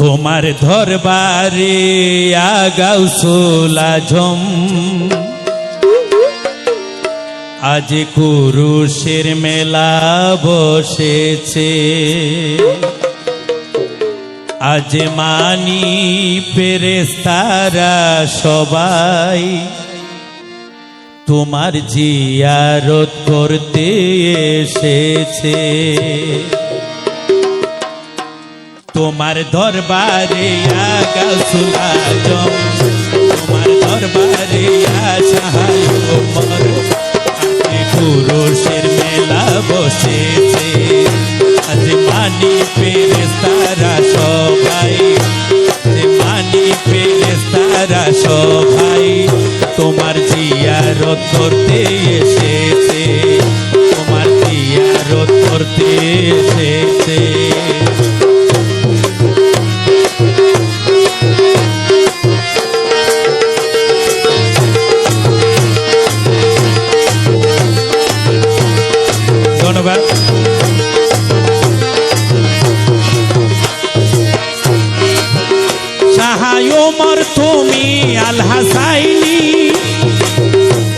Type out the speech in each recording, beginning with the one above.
তোমার দরবারে গাউসুল আজম আজ কুরুশের মেলা বসেছে। আজ মানি ফেরেশতারা সবাই তোমার জিয়ারত করতে এসেছে। তোমার দরবারে গাউসুল আজম, তোমার দরবারে শাহায় ওমর, কুরুশের মেলা বসেছে। আজ মানি ফেরেশতারা সবাই, মানি ফেরেশতারা সবাই তোমার জিয়ারত করতে এসেছে, তোমার জিয়ারত করতে এসেছে। ধন্যবাদ। শাহায় ওমর তুমি আল হাসাইনি,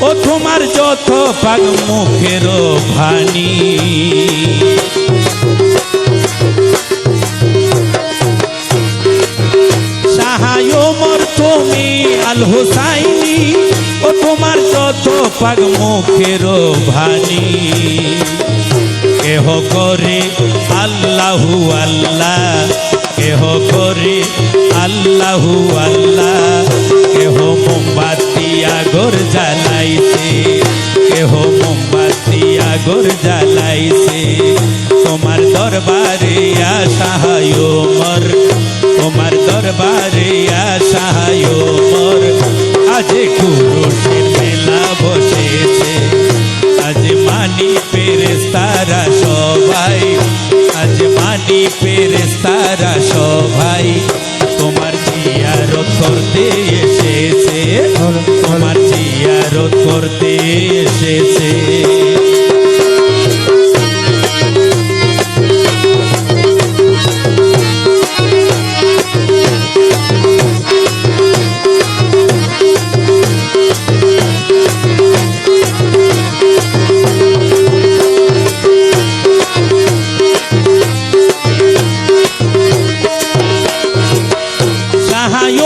ও তোমার যত পাক মুখের ভানি। শাহায় ওমর তুমি আল হুসাইনি, ও তোমার যত পাক মুখের ভানি। কেহ করে আল্লাহু আল্লাহ, কেহ করে আল্লাহু আল্লাহ, কেহ মোমবাতি আগর জ্বালাইছে, কেহ মোমবাতি আগর জ্বালাইছে। তোমার দরবারে শাহায় ওমর, তোমার দরবারে শাহায় ওমর, আজ কুরুশের মেলা বসেছে। আজ মানি ফেরেশতারা সবাই, আজ মানি ফেরেশতারা সবাই তোমার জিয়ারত করতে এসেছে, তোমার জিয়ারত করতে এসেছে।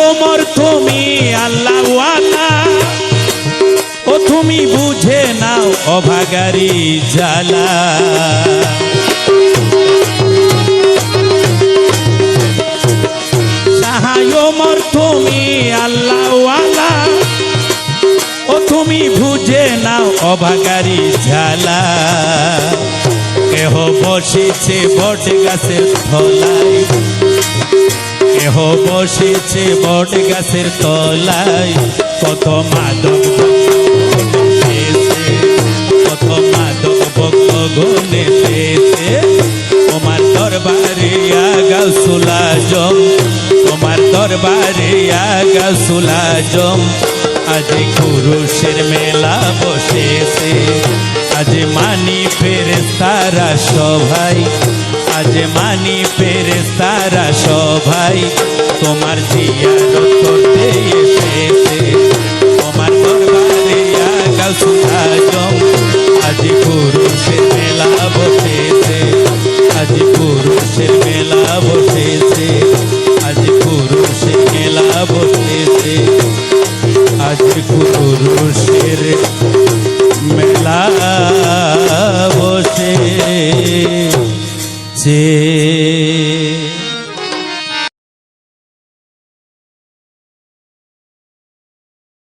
ওমর তুমি আল্লাহওয়ালা, ও তুমি বুঝে নাও অভাগারি জ্বালা। শাহায় ওমর তুমি আল্লাহওয়ালা, ও তুমি বুঝে নাও অভাগারি জ্বালা। কেহ বসেছে বট গাছের তলায়, কেহ বসেছে বট গাছের তলায়, কত মাদক কত মাদক ভক্ত গুনেছে। তোমার দরবারে গাউসুল আজম, তোমার দরবারে গাউসুল আজম, আজ কুরুশের মেলা বসেছে। আজ মানি ফেরেশতারা সবাই, আজ মানি ফেরেশতারা সবাই তোমার জিয়ারত করতে এসেছে। তোমার দরবারে গাউসুল আজম, আজ কুরুশের মেলা বসেছে। আজ কুরুশের মেলা বসেছে, আজ কুরুশের মেলা বসেছে, আজ কুরুশের মেলা বসেছে।